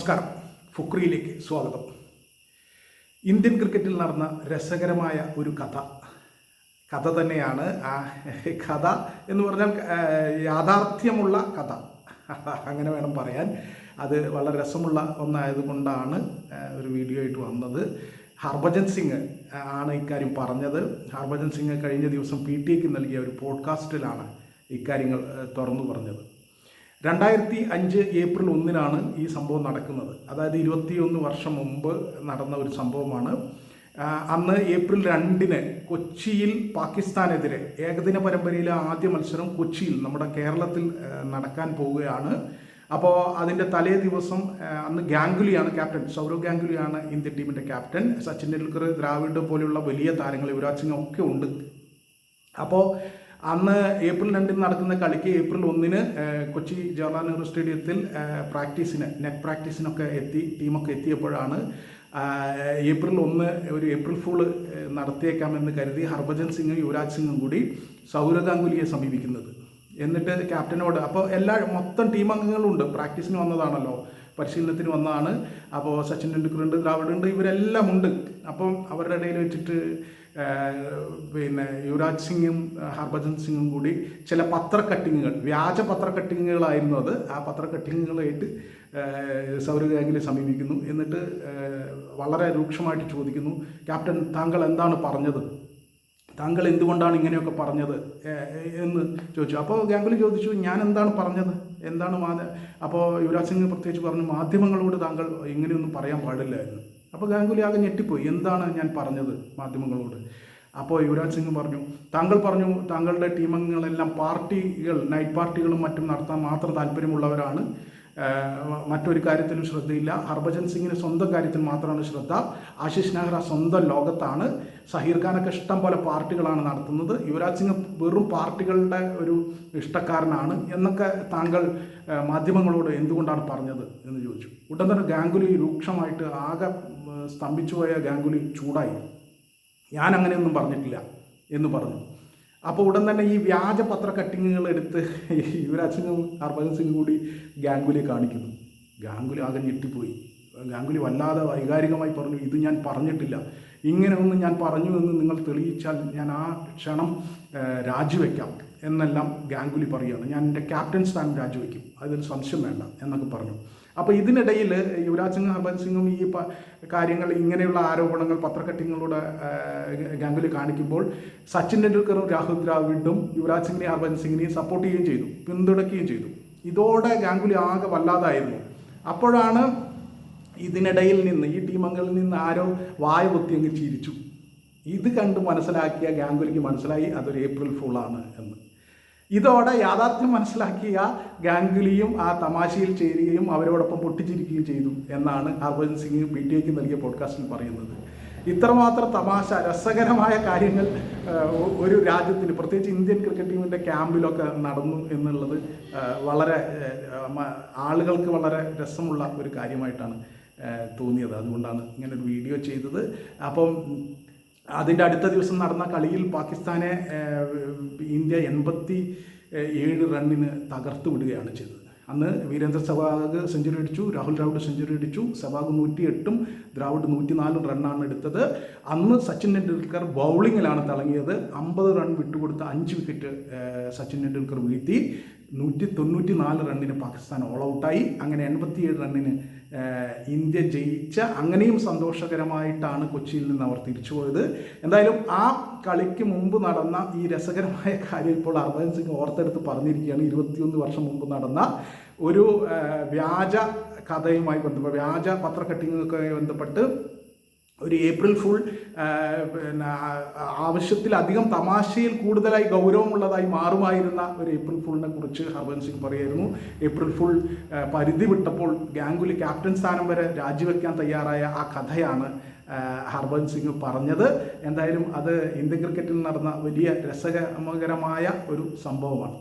നമസ്കാരം. ഫുക്രിയിലേക്ക് സ്വാഗതം. ഇന്ത്യൻ ക്രിക്കറ്റിൽ നടന്ന രസകരമായ ഒരു കഥ തന്നെയാണ്. ആ കഥ എന്ന് പറഞ്ഞാൽ യാഥാർത്ഥ്യമുള്ള കഥ അങ്ങനെ വേണം പറയാൻ. അത് വളരെ രസമുള്ള ഒന്നായതുകൊണ്ടാണ് ഒരു വീഡിയോ ആയിട്ട് വന്നത്. ഹർഭജൻ സിംഗ് ആണ് ഇക്കാര്യം പറഞ്ഞത്. ഹർഭജൻ സിംഗ് കഴിഞ്ഞ ദിവസം PTAക്ക് നൽകിയ ഒരു പോഡ്കാസ്റ്റിലാണ് ഇക്കാര്യങ്ങൾ തുറന്നു പറഞ്ഞത്. 2005 ഏപ്രിൽ 1 ഈ സംഭവം നടക്കുന്നത്. അതായത് 21 വർഷം മുമ്പ് നടന്ന ഒരു സംഭവമാണ്. അന്ന് ഏപ്രിൽ 2 കൊച്ചിയിൽ പാകിസ്ഥാനെതിരെ ഏകദിന പരമ്പരയിലെ ആദ്യ മത്സരം കൊച്ചിയിൽ നമ്മുടെ കേരളത്തിൽ നടക്കാൻ പോവുകയാണ്. അപ്പോൾ അതിൻ്റെ തലേ ദിവസം അന്ന് ഗാംഗുലിയാണ് ക്യാപ്റ്റൻ. സൗരവ് ഗാംഗുലിയാണ് ഇന്ത്യൻ ടീമിൻ്റെ ക്യാപ്റ്റൻ. സച്ചിൻ ടെണ്ടുൽക്കർ, ദ്രാവിഡ് പോലെയുള്ള വലിയ താരങ്ങൾ, യുവരാജ് സിംഗ് ഒക്കെ ഉണ്ട്. അപ്പോൾ അന്ന് ഏപ്രിൽ 2 നടക്കുന്ന കളിക്ക് ഏപ്രിൽ 1 കൊച്ചി ജവഹർലാൽ നെഹ്റു സ്റ്റേഡിയത്തിൽ നെറ്റ് പ്രാക്ടീസിനൊക്കെ ടീമൊക്കെ എത്തിയപ്പോഴാണ് ഏപ്രിൽ 1 ഒരു ഏപ്രിൽ ഫൂൾ നടത്തിയേക്കാമെന്ന് കരുതി ഹർഭജൻ സിംഗും യുവരാജ് സിംഗും കൂടി സൗരവ് ഗാംഗുലിയെ സമീപിക്കുന്നത്. എന്നിട്ട് ക്യാപ്റ്റനോട്, അപ്പോൾ മൊത്തം ടീം അംഗങ്ങളുണ്ട്, പ്രാക്ടീസിന് വന്നതാണല്ലോ, പരിശീലനത്തിന് വന്നതാണ്. അപ്പോൾ സച്ചിൻ ടെണ്ടുൽക്കർ ഉണ്ട്, ദ്രാവിഡ് ഉണ്ട്, ഇവരെല്ലാം ഉണ്ട്. അപ്പം അവരുടെ ഇടയിൽ വെച്ചിട്ട് യുവരാജ് സിംഗും ഹർഭജൻ സിംഗും കൂടി ചില വ്യാജ പത്ര കട്ടിങ്ങുകളായിരുന്നു അത്. ആ പത്ര കട്ടിങ്ങുകളായിട്ട് സൗരവ് ഗാംഗുലിയെ സമീപിക്കുന്നു. എന്നിട്ട് വളരെ രൂക്ഷമായിട്ട് ചോദിക്കുന്നു, ക്യാപ്റ്റൻ താങ്കൾ എന്താണ് പറഞ്ഞത്, താങ്കൾ എന്തുകൊണ്ടാണ് ഇങ്ങനെയൊക്കെ പറഞ്ഞത് എന്ന് ചോദിച്ചു. അപ്പോൾ ഗാംഗുലി ചോദിച്ചു, ഞാൻ എന്താണ് പറഞ്ഞത്, അപ്പോൾ യുവരാജ് സിംഗ് പ്രത്യേകിച്ച് പറഞ്ഞു, മാധ്യമങ്ങളോട് താങ്കൾ ഇങ്ങനെയൊന്നും പറയാൻ പാടില്ലായിരുന്നു. അപ്പോൾ ഗാംഗുലി ആകെ ഞെട്ടിപ്പോയി, എന്താണ് ഞാൻ പറഞ്ഞത് മാധ്യമങ്ങളോട്? അപ്പോൾ യുവരാജ് സിംഗ് പറഞ്ഞു, താങ്കളുടെ ടീമംഗങ്ങളെല്ലാം നൈറ്റ് പാർട്ടികളും മറ്റും നടത്താൻ മാത്രം താല്പര്യമുള്ളവരാണ്, മറ്റൊരു കാര്യത്തിലും ശ്രദ്ധയില്ല. ഹർഭജൻ സിംഗിന് സ്വന്തം കാര്യത്തിൽ മാത്രമാണ് ശ്രദ്ധ. ആശിഷ് നെഹ്റ സ്വന്തം ലോകത്താണ്. സഹീർ ഖാനൊക്കെ ഇഷ്ടം പോലെ പാർട്ടികളാണ് നടത്തുന്നത്. യുവരാജ് സിംഗ് വെറും പാർട്ടികളുടെ ഒരു ഇഷ്ടക്കാരനാണ് എന്നൊക്കെ താങ്കൾ മാധ്യമങ്ങളോട് എന്തുകൊണ്ടാണ് പറഞ്ഞത് എന്ന് ചോദിച്ചു. ഉടൻ തന്നെ ഗാംഗുലി രൂക്ഷമായിട്ട് ആകെ സ്തംഭിച്ചുപോയ ഗാംഗുലി ചൂടായി. ഞാൻ അങ്ങനെയൊന്നും പറഞ്ഞിട്ടില്ല എന്ന് പറഞ്ഞു. അപ്പോൾ ഉടൻ തന്നെ ഈ വ്യാജ പത്ര കട്ടിങ്ങുകൾ എടുത്ത് യുവരാജ് സിംഗും ഹർഭജൻ സിംഗും കൂടി ഗാംഗുലിയെ കാണിക്കുന്നു. ഗാംഗുലി ആകെ ഞെട്ടിപ്പോയി. ഗാംഗുലി വല്ലാതെ വൈകാരികമായി പറഞ്ഞു, ഇത് ഞാൻ പറഞ്ഞിട്ടില്ല, ഇങ്ങനെയൊന്നും ഞാൻ പറഞ്ഞു എന്ന് നിങ്ങൾ തെളിയിച്ചാൽ ഞാൻ ആ ക്ഷണം രാജിവെക്കാം എന്നെല്ലാം ഗാംഗുലി പറയുകയാണ്. ഞാൻ എൻ്റെ ക്യാപ്റ്റൻ സ്ഥാനം രാജിവെക്കും, അതിൽ സംശയം വേണ്ട എന്നൊക്കെ പറഞ്ഞു. അപ്പോൾ ഇതിനിടയിൽ യുവരാജ് സിംഗും ഹർഭജൻ സിംഗും ഈ കാര്യങ്ങൾ, ഇങ്ങനെയുള്ള ആരോപണങ്ങൾ പത്രക്കട്ടിങ്ങിലൂടെ ഗാംഗുലി കാണിക്കുമ്പോൾ സച്ചിൻ ടെണ്ടുൽക്കറും രാഹുൽ ദ്രാവിഡും യുവരാജ് സിംഗിനെയും ഹർഭജൻ സിംഗിനെയും സപ്പോർട്ട് ചെയ്യുകയും ചെയ്തു, പിന്തുണയ്ക്കുകയും ചെയ്തു. ഇതോടെ ഗാംഗുലി ആകെ വല്ലാതായിരുന്നു. അപ്പോഴാണ് ഇതിനിടയിൽ നിന്ന്, ഈ ടീമംഗങ്ങളിൽ നിന്ന് ആരോ വായ പൊത്തിയെങ്കിൽ ചിരിച്ചു. ഇത് കണ്ട് മനസ്സിലാക്കിയ ഗാംഗുലിക്ക് മനസ്സിലായി അതൊരു ഏപ്രിൽ ഫൂളാണ് എന്ന്. ഇതോടെ യാഥാർത്ഥ്യം മനസ്സിലാക്കിയ ഗാംഗുലിയും ആ തമാശയിൽ ചേരുകയും അവരോടൊപ്പം പൊട്ടിച്ചിരിക്കുകയും ചെയ്തു എന്നാണ് ഹർഭജൻ സിംഗ് PTAക്ക് നൽകിയ പോഡ്കാസ്റ്റിൽ പറയുന്നത്. ഇത്രമാത്രം രസകരമായ കാര്യങ്ങൾ ഒരു രാജ്യത്തിന്, പ്രത്യേകിച്ച് ഇന്ത്യൻ ക്രിക്കറ്റ് ടീമിൻ്റെ ക്യാമ്പിലൊക്കെ നടന്നു എന്നുള്ളത് വളരെ ആളുകൾക്ക് വളരെ രസമുള്ള ഒരു കാര്യമായിട്ടാണ് തോന്നിയത്. അതുകൊണ്ടാണ് ഇങ്ങനൊരു വീഡിയോ ചെയ്തത്. അപ്പം അതിൻ്റെ അടുത്ത ദിവസം നടന്ന കളിയിൽ പാകിസ്ഥാനെ ഇന്ത്യ 87 റണ്ണിന് തകർത്ത് വിടുകയാണ് ചെയ്തത്. അന്ന് വീരേന്ദ്ര സെവാഗ് സെഞ്ചുറി അടിച്ചു, രാഹുൽ ദ്രാവിഡ് സെഞ്ചുറി അടിച്ചു. സെവാഗ് 108ഉം ദ്രാവിഡ് 104 റണ്ണാണ് എടുത്തത്. അന്ന് സച്ചിൻ ടെണ്ടുൽക്കർ ബൗളിങ്ങിലാണ് തിളങ്ങിയത്. 50 റൺ വിട്ടുകൊടുത്ത 5 വിക്കറ്റ് സച്ചിൻ ടെണ്ടുൽക്കർ വീഴ്ത്തി. 194 റണ്ണിന് പാകിസ്ഥാൻ ഓൾ ഔട്ടായി. അങ്ങനെ 87 റണ്ണിന് ഇന്ത്യ ജയിച്ച, അങ്ങനെയും സന്തോഷകരമായിട്ടാണ് കൊച്ചിയിൽ നിന്ന് അവർ തിരിച്ചുപോയത്. എന്തായാലും ആ കളിക്ക് മുമ്പ് നടന്ന ഈ രസകരമായ കാര്യം ഇപ്പോൾ ഹർഭജൻ സിംഗ് ഓർത്തെടുത്ത് പറഞ്ഞിരിക്കുകയാണ്. 21 വർഷം മുമ്പ് നടന്ന ഒരു വ്യാജ കഥയുമായി ബന്ധപ്പെട്ട്, വ്യാജ പത്ര കട്ടിങ്ങുമായി ബന്ധപ്പെട്ട് ഒരു ഏപ്രിൽ ഫുൾ ആവശ്യത്തിലധികം തമാശയിൽ കൂടുതലായി ഗൗരവമുള്ളതായി മാറുമായിരുന്ന ഒരു ഏപ്രിൽ ഫുളിനെ കുറിച്ച് ഹർഭജൻ സിംഗ് പറയായിരുന്നു. ഏപ്രിൽ ഫുൾ പരിധി വിട്ടപ്പോൾ ഗാംഗുലി ക്യാപ്റ്റൻ സ്ഥാനം വരെ രാജിവെക്കാൻ തയ്യാറായ ആ കഥയാണ് ഹർഭജൻ സിംഗ് പറഞ്ഞത്. എന്തായാലും അത് ഇന്ത്യൻ ക്രിക്കറ്റിൽ നടന്ന വലിയ രസകരമായ ഒരു സംഭവമാണ്.